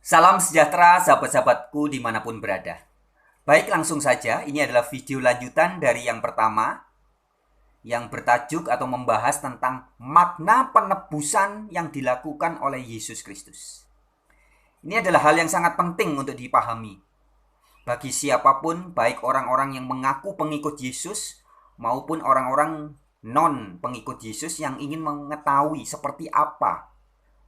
Salam sejahtera sahabat-sahabatku dimanapun berada. Baik, langsung saja, ini adalah video lanjutan dari yang pertama yang bertajuk atau membahas tentang makna penebusan yang dilakukan oleh Yesus Kristus. Ini adalah hal yang sangat penting untuk dipahami bagi siapapun, baik orang-orang yang mengaku pengikut Yesus maupun orang-orang non pengikut Yesus yang ingin mengetahui seperti apa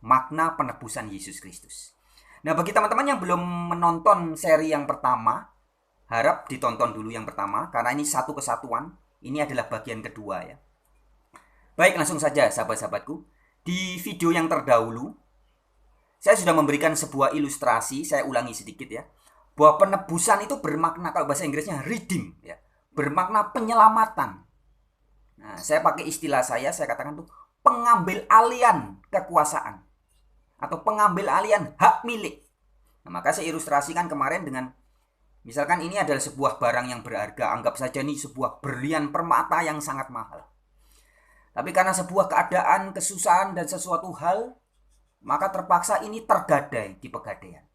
makna penebusan Yesus Kristus. Nah, bagi teman-teman yang belum menonton seri yang pertama, harap ditonton dulu yang pertama karena ini satu kesatuan. Ini adalah bagian kedua ya. Baik, langsung saja sahabat-sahabatku. Di video yang terdahulu, saya sudah memberikan sebuah ilustrasi, saya ulangi sedikit ya. Bahwa penebusan itu bermakna, kalau bahasa Inggrisnya redeem ya. Bermakna penyelamatan. Nah, saya pakai istilah saya katakan tuh pengambil alian kekuasaan atau pengambil alian hak milik. Nah, maka saya ilustrasikan kemarin dengan misalkan ini adalah sebuah barang yang berharga, anggap saja ini sebuah berlian permata yang sangat mahal. Tapi karena sebuah keadaan, kesusahan dan sesuatu hal, maka terpaksa ini tergadai di pegadaian.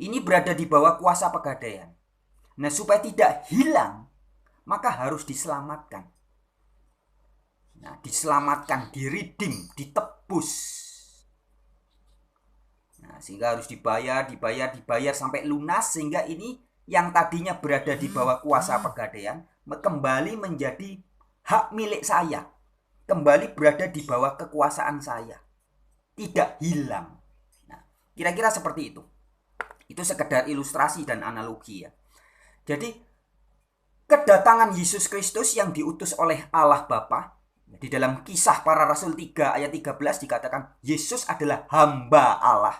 Ini berada di bawah kuasa pegadaian. Nah, supaya tidak hilang, maka harus diselamatkan. Nah, diselamatkan, diredeem, ditebus. Nah, sehingga harus dibayar sampai lunas, sehingga ini yang tadinya berada di bawah kuasa pegadaian kembali menjadi hak milik saya, kembali berada di bawah kekuasaan saya, tidak hilang. Nah, kira-kira seperti itu. Itu sekedar ilustrasi dan analogi ya. Jadi kedatangan Yesus Kristus yang diutus oleh Allah Bapa, di dalam Kisah Para Rasul 3 ayat 13 dikatakan Yesus adalah hamba Allah.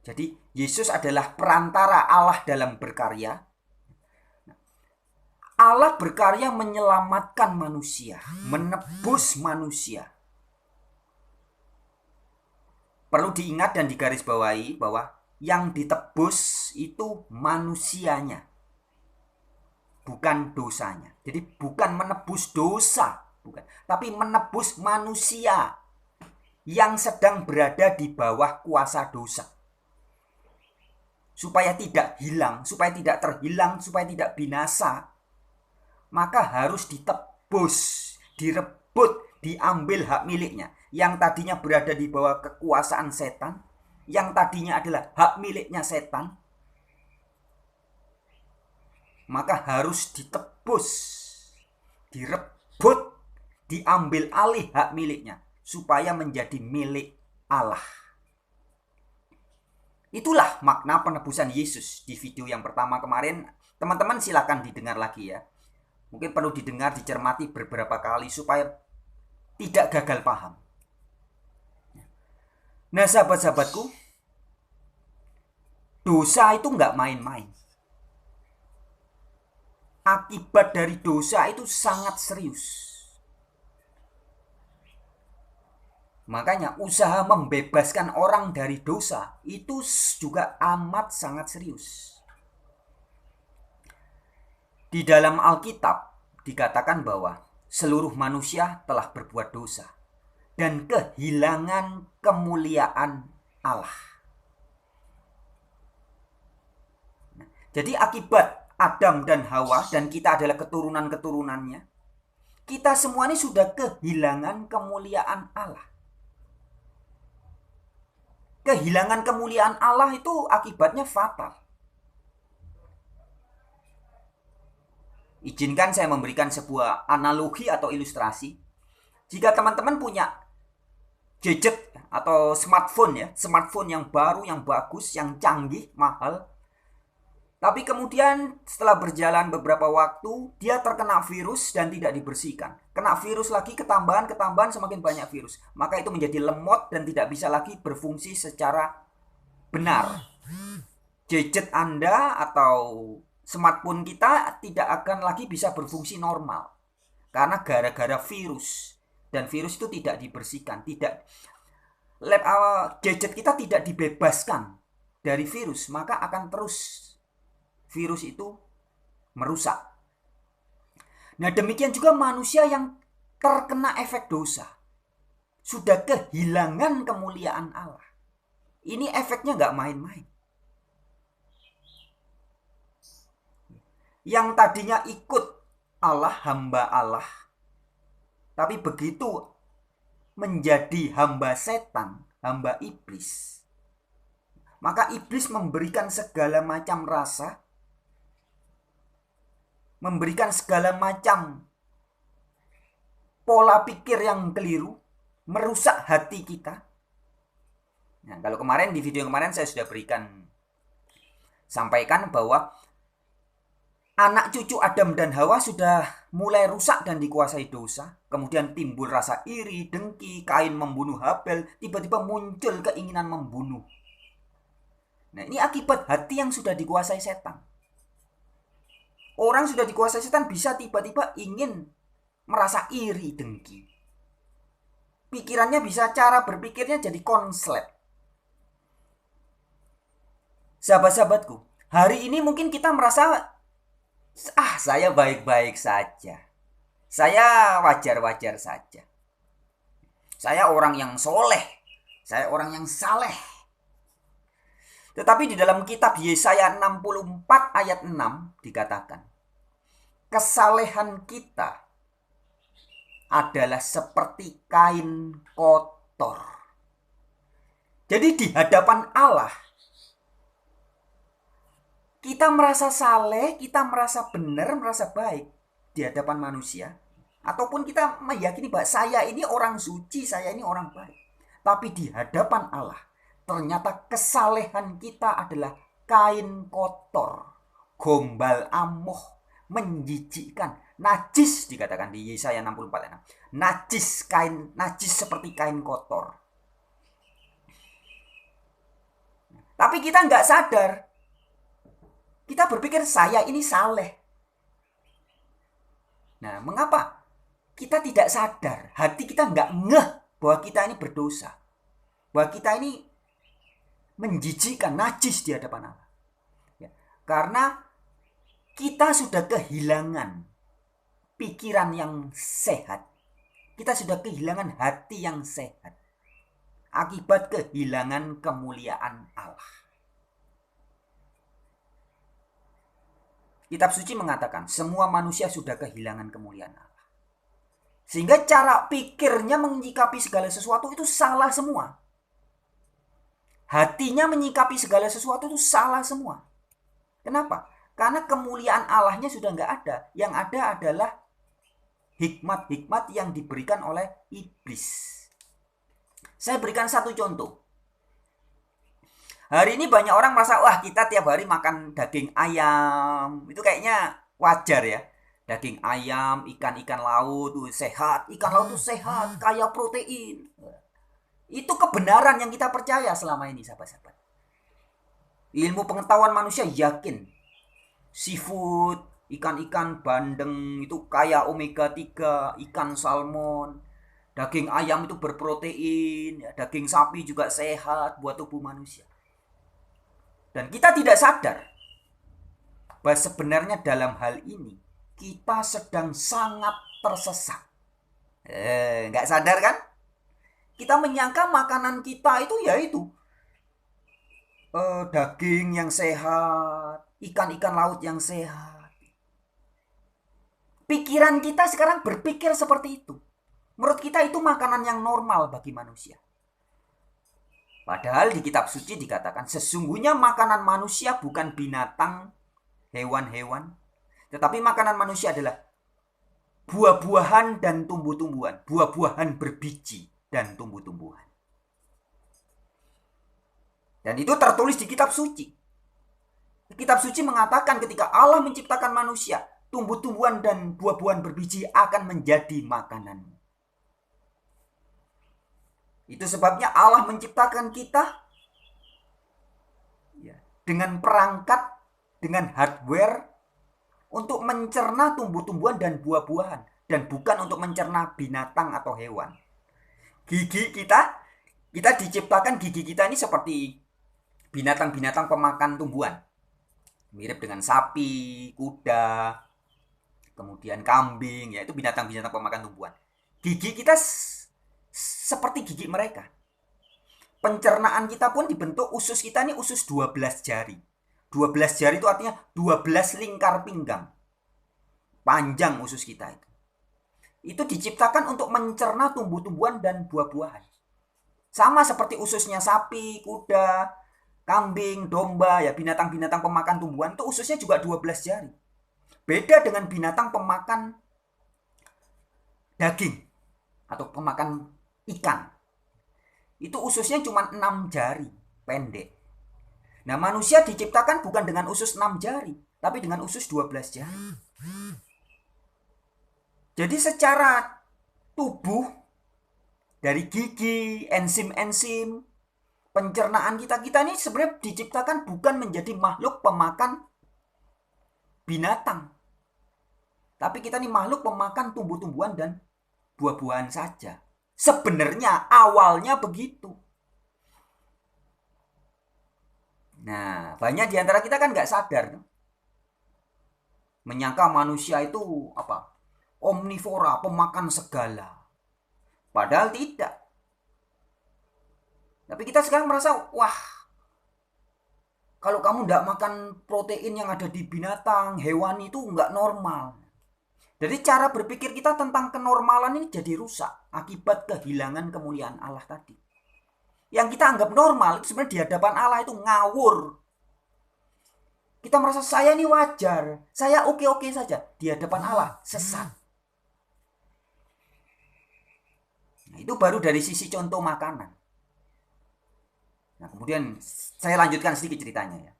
Jadi Yesus adalah perantara Allah dalam berkarya. Allah berkarya menyelamatkan manusia, menebus manusia. Perlu diingat dan digarisbawahi bahwa yang ditebus itu manusianya, bukan dosanya. Jadi bukan menebus dosa, bukan, tapi menebus manusia yang sedang berada di bawah kuasa dosa. Supaya tidak hilang, supaya tidak terhilang, supaya tidak binasa, maka harus ditebus, direbut, diambil hak miliknya. Yang tadinya berada di bawah kekuasaan setan, yang tadinya adalah hak miliknya setan, maka harus ditebus, direbut, diambil alih hak miliknya, supaya menjadi milik Allah. Itulah makna penebusan Yesus di video yang pertama kemarin. Teman-teman silakan didengar lagi ya. Mungkin perlu didengar, dicermati beberapa kali supaya tidak gagal paham. Nah, sahabat-sahabatku, dosa itu nggak main-main. Akibat dari dosa itu sangat serius. Makanya usaha membebaskan orang dari dosa itu juga amat sangat serius. Di dalam Alkitab dikatakan bahwa seluruh manusia telah berbuat dosa dan kehilangan kemuliaan Allah. Jadi akibat Adam dan Hawa, dan kita adalah keturunan-keturunannya, kita semua ini sudah kehilangan kemuliaan Allah. Kehilangan kemuliaan Allah itu akibatnya fatal. Izinkan saya memberikan sebuah analogi atau ilustrasi. Jika teman-teman punya gadget atau smartphone yang baru, yang bagus, yang canggih, mahal, tapi kemudian setelah berjalan beberapa waktu, dia terkena virus dan tidak dibersihkan. Kena virus lagi, ketambahan, semakin banyak virus. Maka itu menjadi lemot dan tidak bisa lagi berfungsi secara benar. Gadget Anda atau smartphone kita tidak akan lagi bisa berfungsi normal. Karena gara-gara virus. Dan virus itu tidak dibersihkan. Gadget kita tidak dibebaskan dari virus, maka akan terus virus itu merusak. Nah, demikian juga manusia yang terkena efek dosa sudah kehilangan kemuliaan Allah. Ini efeknya nggak main-main. Yang tadinya ikut Allah, hamba Allah, tapi begitu menjadi hamba setan, hamba iblis, maka iblis memberikan segala macam rasa, memberikan segala macam pola pikir yang keliru, merusak hati kita. Nah, kalau kemarin di video kemarin saya sudah sampaikan bahwa anak cucu Adam dan Hawa sudah mulai rusak dan dikuasai dosa. Kemudian timbul rasa iri, dengki, Kain membunuh Habel, tiba-tiba muncul keinginan membunuh. Nah, ini akibat hati yang sudah dikuasai setan. Orang sudah dikuasai setan bisa tiba-tiba ingin merasa iri, dengki. Pikirannya bisa, cara berpikirnya jadi konslet. Sahabat-sahabatku, hari ini mungkin kita merasa, saya baik-baik saja. Saya wajar-wajar saja. Saya orang yang soleh. Saya orang yang saleh. Tetapi di dalam kitab Yesaya 64 ayat 6 dikatakan, kesalehan kita adalah seperti kain kotor. Jadi di hadapan Allah, kita merasa saleh, kita merasa benar, merasa baik di hadapan manusia. Ataupun kita meyakini bahwa saya ini orang suci, saya ini orang baik. Tapi di hadapan Allah, ternyata kesalehan kita adalah kain kotor, gombal amoh, menjijikkan, najis dikatakan di Yesaya 64. Najis seperti kain kotor. Tapi kita nggak sadar. Kita berpikir saya ini saleh. Nah, mengapa kita tidak sadar? Hati kita nggak ngeh bahwa kita ini berdosa. Bahwa kita ini menjijikkan, najis di hadapan Allah. Ya, karena kita sudah kehilangan pikiran yang sehat. Kita sudah kehilangan hati yang sehat. Akibat kehilangan kemuliaan Allah. Kitab suci mengatakan semua manusia sudah kehilangan kemuliaan Allah. Sehingga cara pikirnya menyikapi segala sesuatu itu salah semua. Hatinya menyikapi segala sesuatu itu salah semua. Kenapa? Karena kemuliaan Allahnya sudah nggak ada. Yang ada adalah hikmat-hikmat yang diberikan oleh iblis. Saya berikan satu contoh. Hari ini banyak orang merasa, wah kita tiap hari makan daging ayam. Itu kayaknya wajar ya. Daging ayam, ikan-ikan laut, sehat. Ikan laut itu sehat, kaya protein. Itu kebenaran yang kita percaya selama ini, sahabat-sahabat. Ilmu pengetahuan manusia yakin. Seafood, ikan-ikan bandeng itu kaya omega 3, ikan salmon. Daging ayam itu berprotein, daging sapi juga sehat buat tubuh manusia. Dan kita tidak sadar bahwa sebenarnya dalam hal ini kita sedang sangat tersesat. Nggak sadar kan? Kita menyangka makanan kita itu yaitu daging yang sehat, ikan-ikan laut yang sehat. Pikiran kita sekarang berpikir seperti itu. Menurut kita itu makanan yang normal bagi manusia. Padahal di kitab suci dikatakan sesungguhnya makanan manusia bukan binatang, hewan-hewan. Tetapi makanan manusia adalah buah-buahan dan tumbuh-tumbuhan. Buah-buahan berbiji dan tumbuh-tumbuhan. Dan itu tertulis di kitab suci. Kitab suci mengatakan ketika Allah menciptakan manusia, tumbuh-tumbuhan dan buah-buahan berbiji akan menjadi makanan. Itu sebabnya Allah menciptakan kita dengan perangkat, dengan hardware untuk mencerna tumbuh-tumbuhan dan buah-buahan. Dan bukan untuk mencerna binatang atau hewan. Gigi kita diciptakan gigi kita ini seperti binatang-binatang pemakan tumbuhan. Mirip dengan sapi, kuda, kemudian kambing, yaitu binatang-binatang pemakan tumbuhan. Gigi kita seperti gigi mereka. Pencernaan kita pun dibentuk, usus kita ini usus 12 jari. 12 jari itu artinya 12 lingkar pinggang. Panjang usus kita itu. Itu diciptakan untuk mencerna tumbuh-tumbuhan dan buah-buahan. Sama seperti ususnya sapi, kuda, kambing, domba, ya binatang-binatang pemakan tumbuhan itu ususnya juga 12 jari. Beda dengan binatang pemakan daging atau pemakan ikan. Itu ususnya cuma 6 jari, pendek. Nah, manusia diciptakan bukan dengan usus 6 jari, tapi dengan usus 12 jari. Jadi secara tubuh, dari gigi, enzim-enzim, pencernaan kita ini sebenarnya diciptakan bukan menjadi makhluk pemakan binatang. Tapi kita ini makhluk pemakan tumbuh-tumbuhan dan buah-buahan saja. Sebenarnya awalnya begitu. Nah, banyak di antara kita kan nggak sadar. Menyangka manusia itu apa? Omnivora, pemakan segala. Padahal tidak. Tapi kita sekarang merasa, wah, kalau kamu nggak makan protein yang ada di binatang, hewan itu nggak normal. Jadi cara berpikir kita tentang kenormalan ini jadi rusak akibat kehilangan kemuliaan Allah tadi. Yang kita anggap normal itu sebenarnya di hadapan Allah itu ngawur. Kita merasa saya ini wajar, saya oke-oke saja. Di hadapan Allah sesat. Nah, itu baru dari sisi contoh makanan. Nah, kemudian saya lanjutkan sedikit ceritanya ya.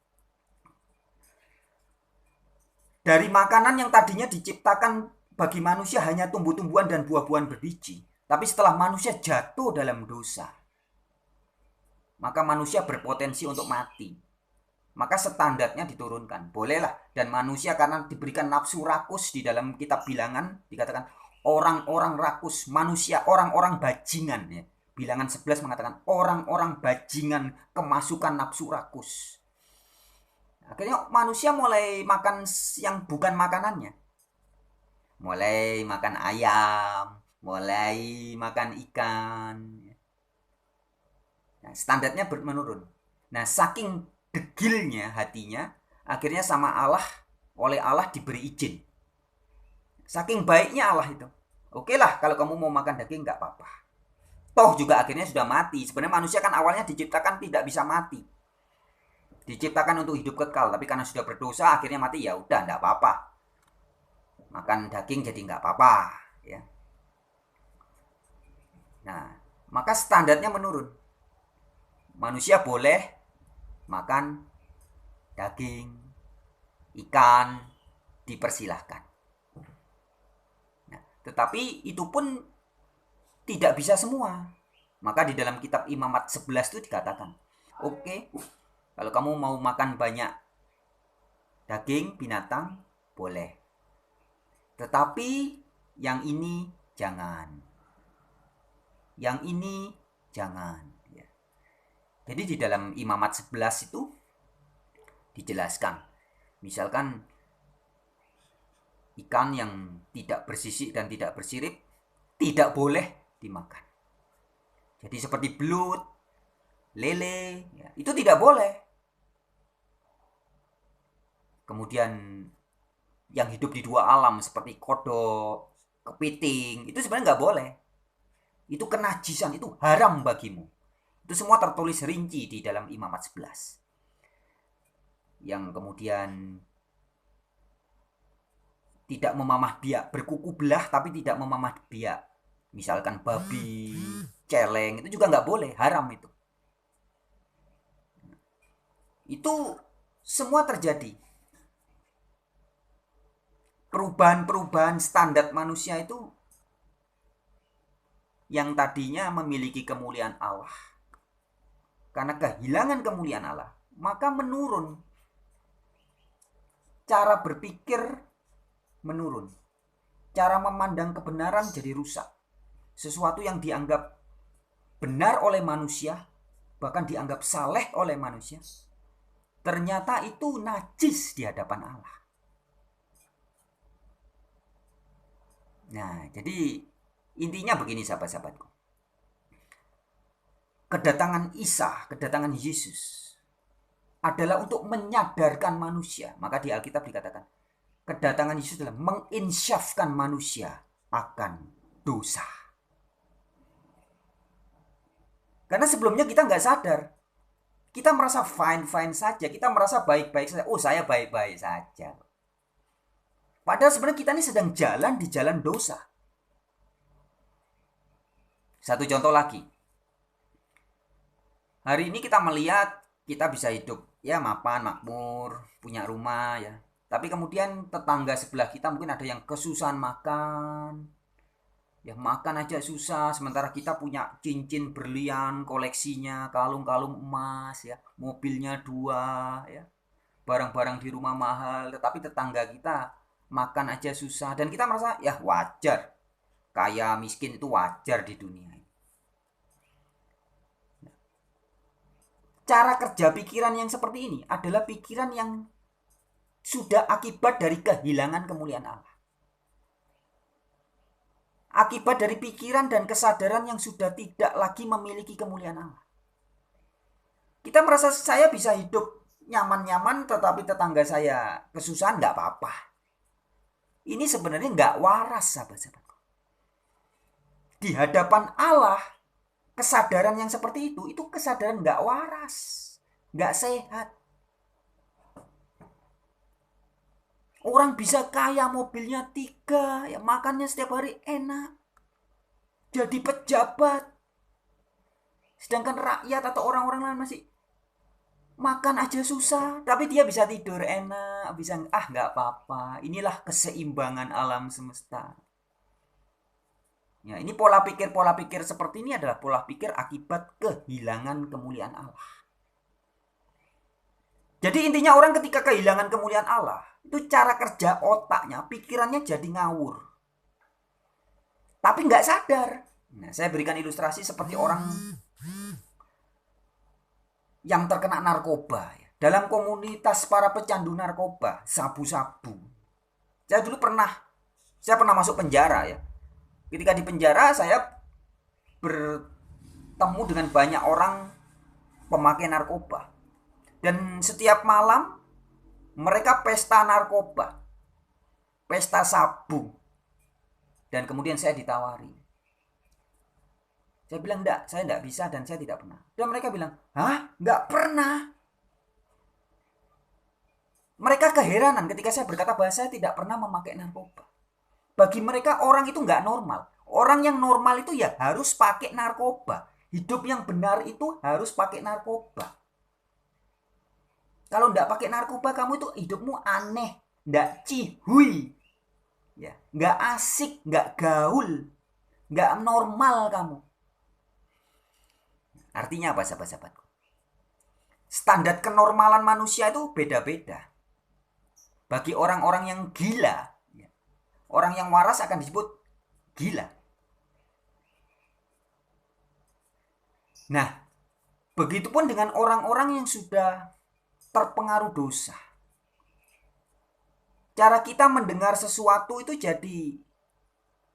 Dari makanan yang tadinya diciptakan bagi manusia hanya tumbuh-tumbuhan dan buah-buahan berbiji. Tapi setelah manusia jatuh dalam dosa, maka manusia berpotensi untuk mati. Maka standarnya diturunkan. Bolehlah. Dan manusia karena diberikan nafsu rakus di dalam kitab bilangan, dikatakan orang-orang rakus, manusia, orang-orang bajingan. Ya. Bilangan 11 mengatakan orang-orang bajingan kemasukan nafsu rakus. Akhirnya manusia mulai makan yang bukan makanannya. Mulai makan ayam, mulai makan ikan. Nah, standarnya menurun. Nah, saking degilnya hatinya, akhirnya sama Allah, oleh Allah diberi izin. Saking baiknya Allah itu. Oke lah, kalau kamu mau makan daging nggak apa-apa. Toh juga akhirnya sudah mati. Sebenarnya manusia kan awalnya diciptakan tidak bisa mati. Diciptakan untuk hidup kekal, tapi karena sudah berdosa akhirnya mati, ya udah nggak apa-apa. Makan daging jadi nggak apa-apa, ya. Nah, maka standarnya menurun. Manusia boleh makan daging, ikan, dipersilahkan. Nah, tetapi itu pun tidak bisa semua. Maka di dalam kitab Imamat 11 itu dikatakan, oke, kalau kamu mau makan banyak daging binatang, boleh. Tetapi yang ini jangan. Yang ini jangan. Ya. Jadi di dalam Imamat 11 itu dijelaskan. Misalkan ikan yang tidak bersisik dan tidak bersirip tidak boleh dimakan. Jadi seperti belut, lele, ya, itu tidak boleh. Kemudian yang hidup di dua alam seperti kodok, kepiting, itu sebenarnya nggak boleh. Itu kenajisan, itu haram bagimu. Itu semua tertulis rinci di dalam Imamat 11. Yang kemudian tidak memamah biak, berkuku belah tapi tidak memamah biak. Misalkan babi, celeng, itu juga nggak boleh, haram itu. Itu semua terjadi. Perubahan-perubahan standar manusia itu yang tadinya memiliki kemuliaan Allah. Karena kehilangan kemuliaan Allah, maka menurun. Cara berpikir menurun. Cara memandang kebenaran jadi rusak. Sesuatu yang dianggap benar oleh manusia, bahkan dianggap saleh oleh manusia, ternyata itu najis di hadapan Allah. Nah, jadi intinya begini sahabat-sahabatku. kedatangan Isa, kedatangan Yesus adalah untuk menyadarkan manusia. Maka di Alkitab dikatakan, kedatangan Yesus adalah menginsyafkan manusia akan dosa. Karena sebelumnya kita nggak sadar. Kita merasa fine-fine saja. Kita merasa baik-baik saja. Oh, saya baik-baik saja. Padahal sebenarnya kita ini sedang jalan di jalan dosa. Satu contoh lagi. Hari ini kita melihat kita bisa hidup ya mapan, makmur, punya rumah ya. Tapi kemudian tetangga sebelah kita mungkin ada yang kesusahan makan. Ya makan aja susah, sementara kita punya cincin berlian, koleksinya, kalung-kalung emas ya, mobilnya 2 ya. Barang-barang di rumah mahal, tetapi tetangga kita makan aja susah dan kita merasa ya wajar. Kaya miskin itu wajar di dunia. Cara kerja pikiran yang seperti ini adalah pikiran yang sudah akibat dari kehilangan kemuliaan Allah. Akibat dari pikiran dan kesadaran yang sudah tidak lagi memiliki kemuliaan Allah. Kita merasa saya bisa hidup nyaman-nyaman tetapi tetangga saya kesusahan nggak apa-apa. Ini sebenarnya nggak waras sahabat-sahabatku. Di hadapan Allah, kesadaran yang seperti itu kesadaran nggak waras, nggak sehat. Orang bisa kaya, mobilnya 3, ya makannya setiap hari enak. Jadi pejabat. Sedangkan rakyat atau orang-orang lain masih makan aja susah, tapi dia bisa tidur enak, bisa nggak apa-apa. Inilah keseimbangan alam semesta. Ya, ini pola pikir seperti ini adalah pola pikir akibat kehilangan kemuliaan Allah. Jadi intinya orang ketika kehilangan kemuliaan Allah, itu cara kerja otaknya, pikirannya jadi ngawur. Tapi nggak sadar. Nah, saya berikan ilustrasi seperti orang yang terkena narkoba. Dalam komunitas para pecandu narkoba, sabu-sabu. Saya pernah masuk penjara ya. Ketika di penjara saya bertemu dengan banyak orang pemakai narkoba. Dan setiap malam mereka pesta narkoba, pesta sabu. Dan kemudian saya ditawari. Saya bilang enggak, saya enggak bisa dan saya tidak pernah. Dan mereka bilang, hah? Enggak pernah. Mereka keheranan ketika saya berkata bahwa saya tidak pernah memakai narkoba. Bagi mereka orang itu enggak normal. Orang yang normal itu ya harus pakai narkoba. Hidup yang benar itu harus pakai narkoba. Kalau enggak pakai narkoba kamu itu hidupmu aneh, enggak cihui. Ya, enggak asik, enggak gaul, enggak normal kamu. Artinya apa sahabat-sahabatku? Standar kenormalan manusia itu beda-beda. Bagi orang-orang yang gila, orang yang waras akan disebut gila. Nah, begitupun dengan orang-orang yang sudah terpengaruh dosa. Cara kita mendengar sesuatu itu jadi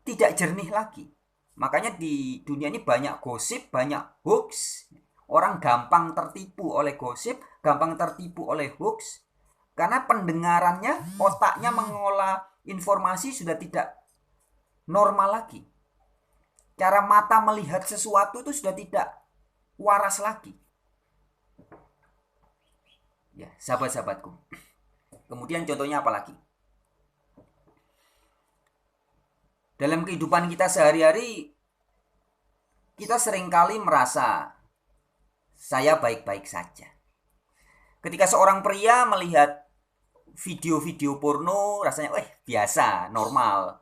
tidak jernih lagi. Makanya di dunia ini banyak gosip, banyak hoax. Orang gampang tertipu oleh gosip, gampang tertipu oleh hoax. Karena pendengarannya, otaknya mengolah informasi sudah tidak normal lagi. Cara mata melihat sesuatu itu sudah tidak waras lagi. Ya, sahabat-sahabatku. Kemudian contohnya apa lagi? Dalam kehidupan kita sehari-hari, kita seringkali merasa saya baik-baik saja. Ketika seorang pria melihat video-video porno, rasanya biasa, normal.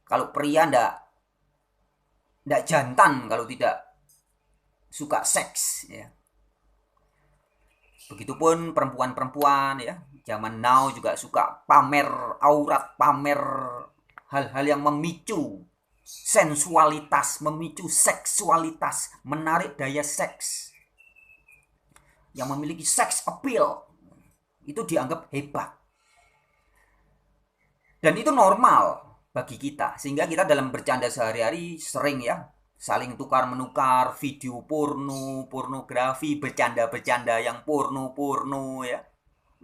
Kalau pria ndak jantan kalau tidak suka seks ya. Begitupun perempuan-perempuan ya, zaman now juga suka pamer aurat, pamer hal-hal yang memicu sensualitas, memicu seksualitas, menarik daya seks. Yang memiliki sex appeal itu dianggap hebat. Dan itu normal bagi kita, sehingga kita dalam bercanda sehari-hari sering ya, saling tukar-menukar video porno, pornografi, bercanda-bercanda yang porno-porno ya.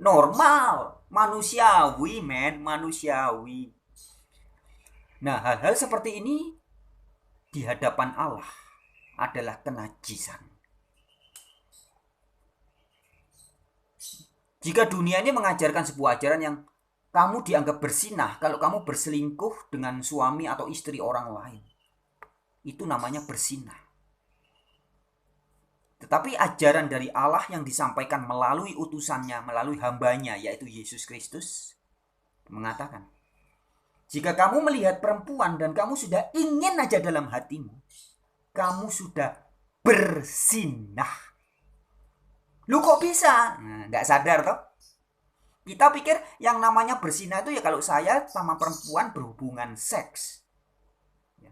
Normal, manusiawi, manusiawi. Nah, hal-hal seperti ini di hadapan Allah adalah kenajisan. Jika dunia ini mengajarkan sebuah ajaran yang kamu dianggap bersinah kalau kamu berselingkuh dengan suami atau istri orang lain, itu namanya bersinah. Tetapi ajaran dari Allah yang disampaikan melalui utusannya, melalui hambanya, yaitu Yesus Kristus, mengatakan, jika kamu melihat perempuan dan kamu sudah ingin aja dalam hatimu, kamu sudah bersinah. Lu kok bisa? Nah, nggak sadar toh? Kita pikir yang namanya bersinah itu ya kalau saya sama perempuan berhubungan seks.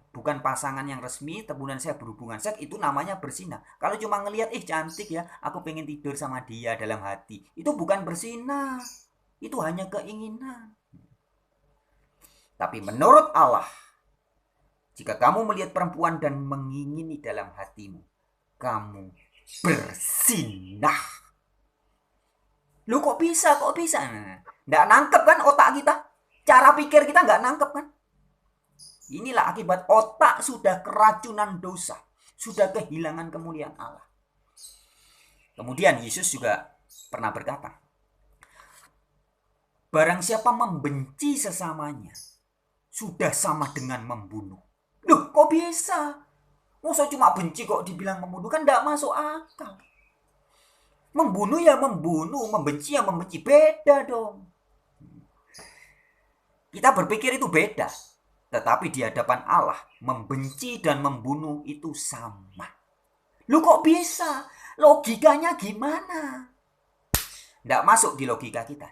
Bukan pasangan yang resmi, kemudian saya berhubungan seks, itu namanya bersinah. Kalau cuma ngelihat, cantik ya, aku pengen tidur sama dia dalam hati. Itu bukan bersinah. Itu hanya keinginan. Tapi menurut Allah, jika kamu melihat perempuan dan mengingini dalam hatimu, kamu bersinah. Lu kok bisa? Nggak nangkep kan otak kita? Cara pikir kita nggak nangkep kan? Inilah akibat otak sudah keracunan dosa. Sudah kehilangan kemuliaan Allah. Kemudian Yesus juga pernah berkata, barang siapa membenci sesamanya, sudah sama dengan membunuh. Loh, kok bisa? Masa cuma benci kok dibilang membunuh? Kan nggak masuk akal. Membunuh ya membunuh, membenci ya membenci. Beda dong. Kita berpikir itu beda. Tetapi di hadapan Allah, membenci dan membunuh itu sama. Lu kok bisa? Logikanya gimana? Nggak masuk di logika kita.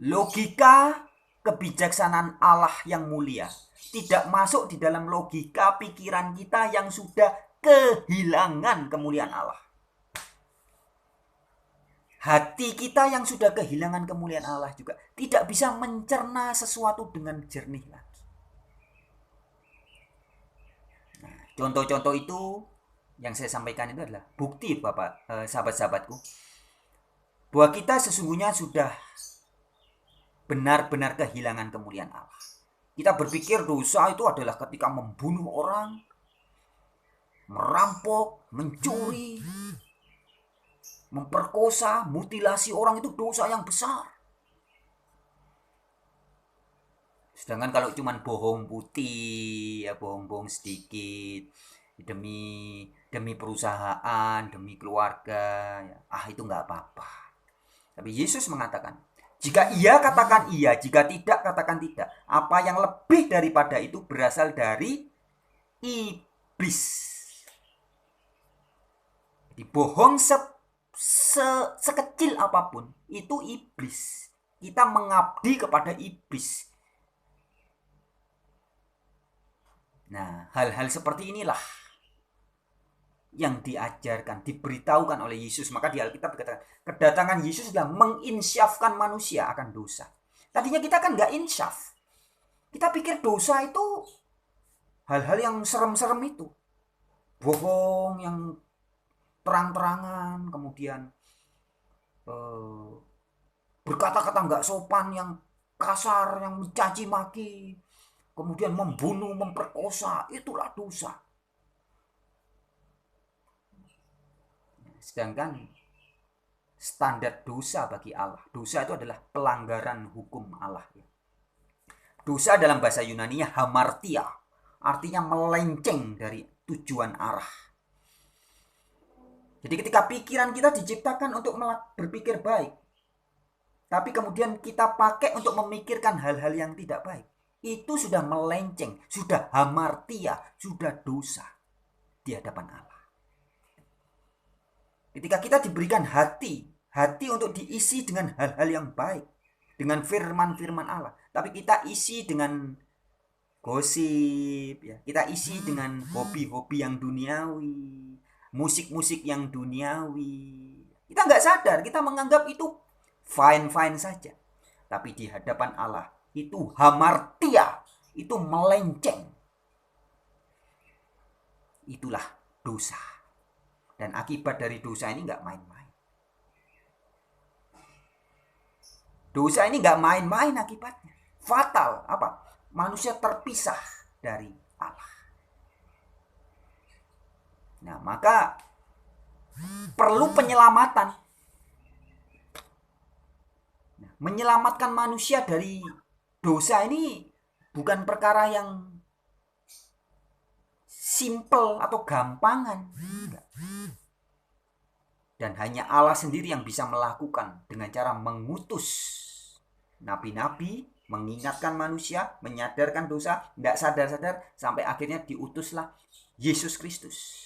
Logika kebijaksanaan Allah yang mulia tidak masuk di dalam logika pikiran kita yang sudah kehilangan kemuliaan Allah. Hati kita yang sudah kehilangan kemuliaan Allah juga tidak bisa mencerna sesuatu dengan jernih lagi. Nah, contoh-contoh itu yang saya sampaikan itu adalah bukti sahabat-sahabatku, bahwa kita sesungguhnya sudah benar-benar kehilangan kemuliaan Allah. Kita berpikir dosa itu adalah ketika membunuh orang, merampok, mencuri, memperkosa, mutilasi orang itu dosa yang besar. Sedangkan kalau cuma bohong putih, ya bohong-bohong sedikit demi perusahaan, demi keluarga, ya, itu nggak apa-apa. Tapi Yesus mengatakan, jika iya katakan iya, jika tidak katakan tidak. Apa yang lebih daripada itu berasal dari iblis. Jadi bohong sekecil apapun itu iblis. Kita mengabdi kepada iblis. Nah, hal-hal seperti inilah yang diajarkan, diberitahukan oleh Yesus. Maka di Alkitab dikatakan, kedatangan Yesus adalah menginsyafkan manusia akan dosa. Tadinya kita kan nggak insyaf. Kita pikir dosa itu hal-hal yang serem-serem itu. Bohong yang terang-terangan, kemudian berkata-kata nggak sopan, yang kasar, yang mencaci maki, kemudian membunuh, memperkosa, itulah dosa. Sedangkan standar dosa bagi Allah, dosa itu adalah pelanggaran hukum Allah. Dosa dalam bahasa Yunani-nya hamartia, artinya melenceng dari tujuan arah. Jadi ketika pikiran kita diciptakan untuk berpikir baik, tapi kemudian kita pakai untuk memikirkan hal-hal yang tidak baik, itu sudah melenceng, sudah hamartia, sudah dosa di hadapan Allah. Ketika kita diberikan hati untuk diisi dengan hal-hal yang baik, dengan firman-firman Allah, tapi kita isi dengan gosip, ya. Kita isi dengan hobi-hobi yang duniawi, musik-musik yang duniawi. Kita nggak sadar, kita menganggap itu fine-fine saja. Tapi di hadapan Allah, itu hamartia, itu melenceng. Itulah dosa. Dan akibat dari dosa ini nggak main-main. Dosa ini nggak main-main akibatnya. Fatal. Apa? Manusia terpisah dari Allah. Nah, maka perlu penyelamatan. Nah, menyelamatkan manusia dari dosa ini bukan perkara yang simple atau gampangan. Enggak. Dan hanya Allah sendiri yang bisa melakukan dengan cara mengutus nabi-nabi, mengingatkan manusia, menyadarkan dosa, tidak sadar-sadar, sampai akhirnya diutuslah Yesus Kristus.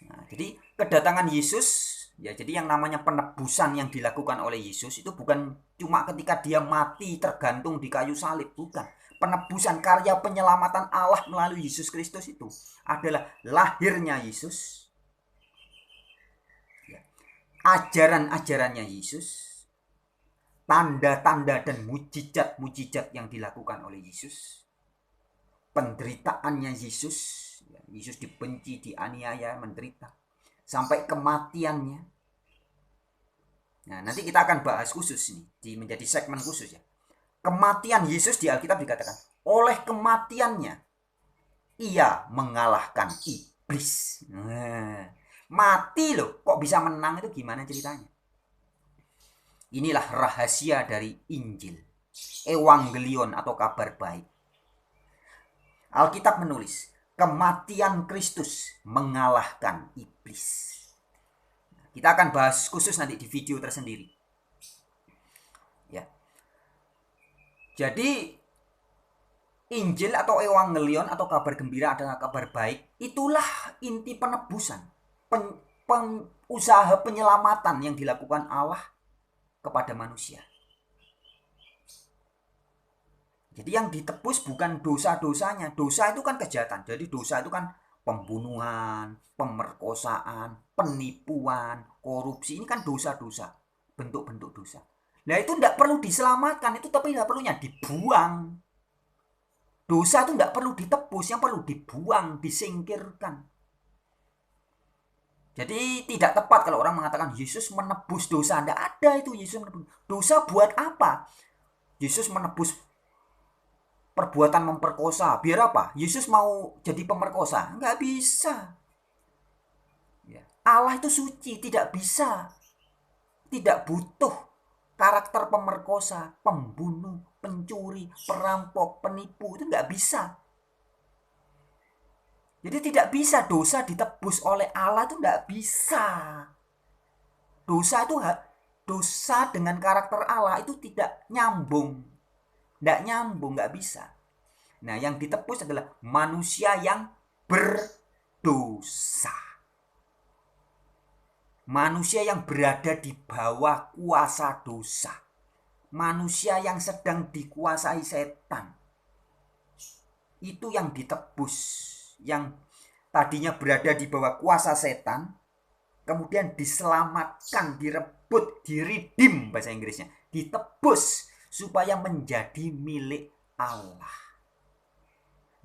Nah, jadi kedatangan Yesus, ya jadi yang namanya penebusan yang dilakukan oleh Yesus itu bukan cuma ketika dia mati tergantung di kayu salib, bukan. Penebusan karya penyelamatan Allah melalui Yesus Kristus itu adalah lahirnya Yesus, ajaran-ajarannya Yesus, tanda-tanda dan mujizat-mujizat yang dilakukan oleh Yesus, penderitaannya Yesus, Yesus dibenci, dianiaya, menderita, sampai kematiannya. Nah, nanti kita akan bahas khusus nih, menjadi segmen khusus ya. Kematian Yesus di Alkitab dikatakan, oleh kematiannya ia mengalahkan iblis. Nah, mati loh, kok bisa menang, itu gimana ceritanya? Inilah rahasia dari Injil, Evangelion atau kabar baik. Alkitab menulis, kematian Kristus mengalahkan iblis. Kita akan bahas khusus nanti di video tersendiri. Ya. Jadi Injil atau Evangelion atau kabar gembira adalah kabar baik. Itulah inti penebusan, usaha penyelamatan yang dilakukan Allah kepada manusia. Jadi yang ditebus bukan dosa-dosanya. Dosa itu kan kejahatan. Jadi dosa itu kan pembunuhan, pemerkosaan, penipuan, korupsi. Ini kan dosa-dosa, bentuk-bentuk dosa. Nah itu tidak perlu diselamatkan, itu tapi tidak perlunya dibuang. Dosa itu tidak perlu ditebus, yang perlu dibuang, disingkirkan. Jadi tidak tepat kalau orang mengatakan Yesus menebus dosa. Tidak ada itu Yesus menebus. Dosa buat apa? Yesus menebus perbuatan memperkosa. Biar apa? Yesus mau jadi pemerkosa? Nggak bisa. Allah itu suci, tidak bisa. Tidak butuh karakter pemerkosa, pembunuh, pencuri, perampok, penipu. Itu nggak bisa. Jadi tidak bisa dosa ditebus oleh Allah, itu nggak bisa. Dosa dengan karakter Allah itu tidak nyambung. Nggak nyambung, nggak bisa. Nah yang ditebus adalah manusia yang berdosa. Manusia yang berada di bawah kuasa dosa. Manusia yang sedang dikuasai setan. Itu yang ditebus. Yang tadinya berada di bawah kuasa setan, kemudian diselamatkan, direbut, diridim bahasa Inggrisnya, ditebus supaya menjadi milik Allah.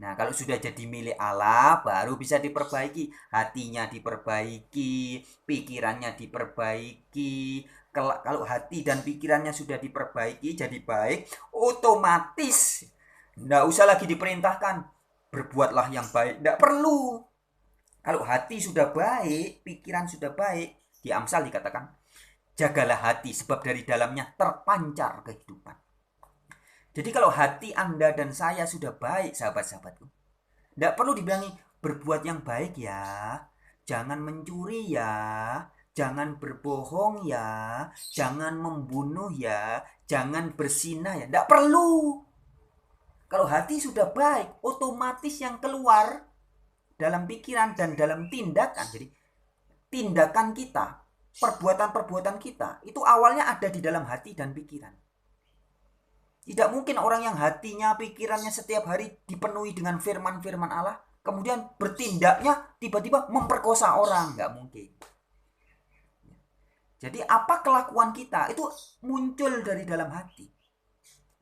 Nah kalau sudah jadi milik Allah, baru bisa diperbaiki, hatinya diperbaiki, pikirannya diperbaiki. Kalau hati dan pikirannya sudah diperbaiki, jadi baik, otomatis nggak usah lagi diperintahkan berbuatlah yang baik, tidak perlu. Kalau hati sudah baik, pikiran sudah baik, di Amsal dikatakan, jagalah hati sebab dari dalamnya terpancar kehidupan. Jadi kalau hati Anda dan saya sudah baik, sahabat-sahabatku, tidak perlu dibilangi berbuat yang baik ya, jangan mencuri ya, jangan berbohong ya, jangan membunuh ya, jangan berzinah ya, tidak perlu. Kalau hati sudah baik, otomatis yang keluar dalam pikiran dan dalam tindakan. Jadi tindakan kita, perbuatan-perbuatan kita, itu awalnya ada di dalam hati dan pikiran. Tidak mungkin orang yang hatinya, pikirannya setiap hari dipenuhi dengan firman-firman Allah, kemudian bertindaknya tiba-tiba memperkosa orang. Nggak mungkin. Jadi apa kelakuan kita, itu muncul dari dalam hati.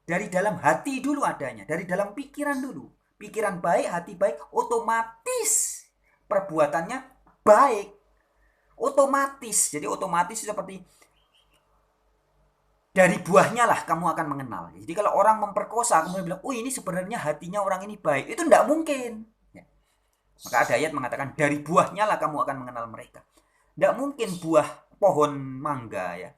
Dari dalam hati dulu adanya, dari dalam pikiran dulu. pikiran baik, hati baik, otomatis perbuatannya baik. Otomatis. Jadi otomatis seperti dari buahnya lah kamu akan mengenal. Jadi kalau orang memperkosa, kamu bilang, oh ini sebenarnya hatinya orang ini baik. Itu tidak mungkin. Ya. Maka ada ayat mengatakan, dari buahnya lah kamu akan mengenal mereka. Tidak mungkin buah pohon mangga ya.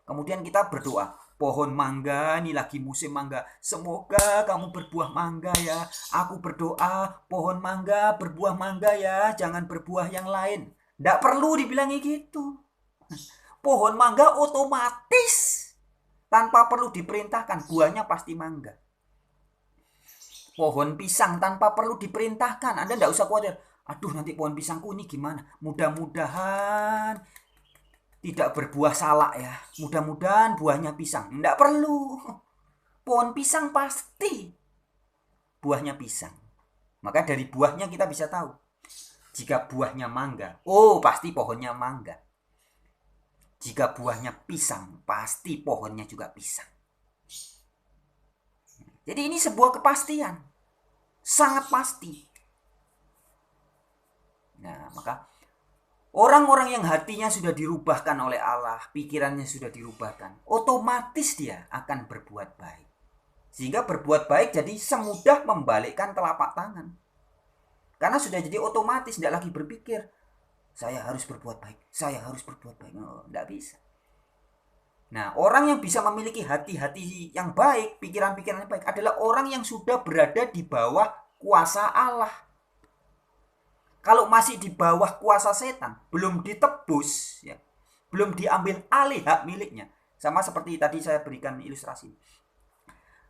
Kemudian kita berdoa, pohon mangga, ini lagi musim mangga. Semoga kamu berbuah mangga ya. Aku berdoa, pohon mangga berbuah mangga ya. Jangan berbuah yang lain. Tidak perlu dibilangi gitu. Pohon mangga otomatis tanpa perlu diperintahkan, buahnya pasti mangga. Pohon pisang tanpa perlu diperintahkan, Anda tidak usah khawatir. Aduh, nanti pohon pisangku ini gimana? Mudah-mudahan tidak berbuah salak ya. Mudah-mudahan buahnya pisang. Tidak perlu. Pohon pisang pasti buahnya pisang. Maka dari buahnya kita bisa tahu. Jika buahnya mangga, oh pasti pohonnya mangga. Jika buahnya pisang, pasti pohonnya juga pisang. Jadi ini sebuah kepastian. Sangat pasti. Nah, maka orang-orang yang hatinya sudah dirubahkan oleh Allah, pikirannya sudah dirubahkan, otomatis dia akan berbuat baik. Sehingga berbuat baik jadi semudah membalikkan telapak tangan. Karena sudah jadi otomatis, tidak lagi berpikir, saya harus berbuat baik, saya harus berbuat baik. Oh, tidak bisa. Nah, orang yang bisa memiliki hati-hati yang baik, pikiran-pikiran yang baik adalah orang yang sudah berada di bawah kuasa Allah. Kalau masih di bawah kuasa setan, belum ditebus, ya, belum diambil alih hak miliknya. Sama seperti tadi saya berikan ilustrasi.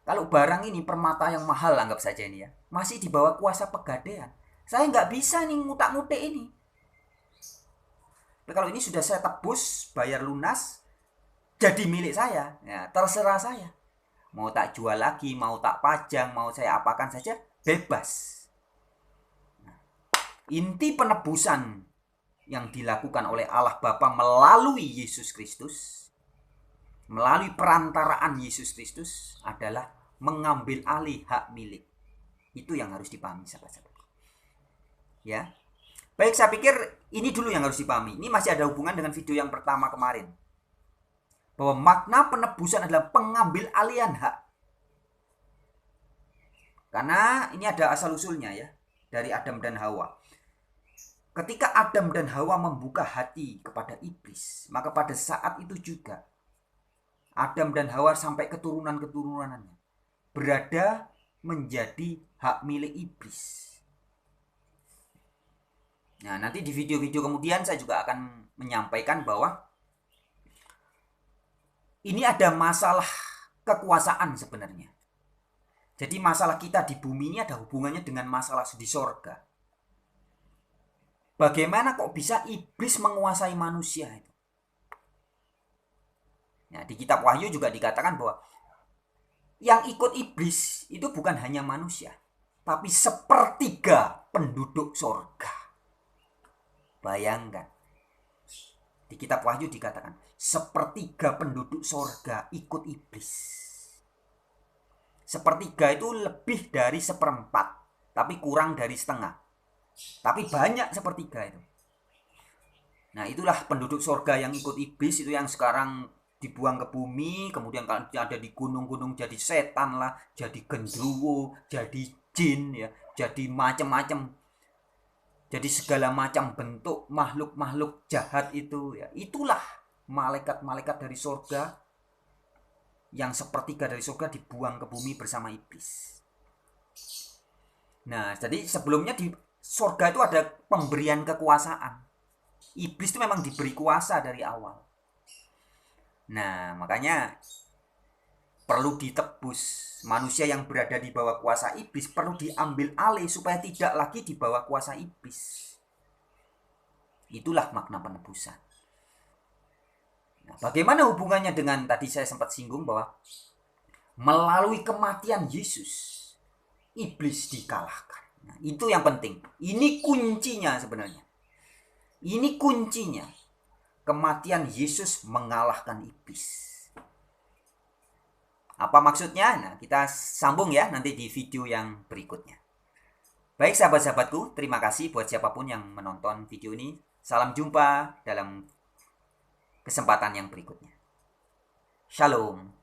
Kalau barang ini permata yang mahal, anggap saja ini ya, masih di bawah kuasa pegadaian. Saya nggak bisa nih ngutak-ngutik ini. Tapi kalau ini sudah saya tebus, bayar lunas, jadi milik saya, ya, terserah saya. Mau tak jual lagi, mau tak pajang, mau saya apakan saja, bebas. Nah, inti penebusan yang dilakukan oleh Allah Bapa melalui Yesus Kristus, melalui perantaraan Yesus Kristus adalah mengambil alih hak milik. Itu yang harus dipahami sahabat-sahabat. Ya. Baik, saya pikir ini dulu yang harus dipahami. Ini masih ada hubungan dengan video yang pertama kemarin. Bahwa makna penebusan adalah pengambil alihan hak. Karena ini ada asal-usulnya ya. Dari Adam dan Hawa. Ketika Adam dan Hawa membuka hati kepada iblis, maka pada saat itu juga Adam dan Hawa sampai keturunan-keturunannya berada menjadi hak milik iblis. Nah, nanti di video-video kemudian saya juga akan menyampaikan bahwa ini ada masalah kekuasaan sebenarnya. Jadi masalah kita di bumi ini ada hubungannya dengan masalah di sorga. Bagaimana kok bisa iblis menguasai manusia itu? Nah, di kitab Wahyu juga dikatakan bahwa yang ikut iblis itu bukan hanya manusia, tapi sepertiga penduduk sorga. Bayangkan, di kitab Wahyu dikatakan sepertiga penduduk sorga ikut iblis. Sepertiga itu lebih dari seperempat, tapi kurang dari setengah. Tapi banyak sepertiga itu. Nah, itulah penduduk sorga yang ikut iblis, itu yang sekarang dibuang ke bumi, kemudian kalau ada di gunung-gunung jadi setan lah, jadi gendruwo, jadi jin ya, jadi macam-macam. Jadi segala macam bentuk makhluk-makhluk jahat itu ya, itulah malaikat-malaikat dari surga yang sepertiga dari surga dibuang ke bumi bersama iblis. Nah, jadi sebelumnya di surga itu ada pemberian kekuasaan. Iblis itu memang diberi kuasa dari awal. Nah, makanya perlu ditebus. Manusia yang berada di bawah kuasa iblis perlu diambil alih supaya tidak lagi di bawah kuasa iblis. Itulah makna penebusan. Nah, bagaimana hubungannya dengan tadi saya sempat singgung bahwa melalui kematian Yesus iblis dikalahkan. Nah, itu yang penting. Ini kuncinya sebenarnya. Ini kuncinya. Kematian Yesus mengalahkan iblis. Apa maksudnya? Nah, kita sambung ya nanti di video yang berikutnya. Baik sahabat-sahabatku, terima kasih buat siapapun yang menonton video ini. Salam jumpa dalam kesempatan yang berikutnya. Shalom.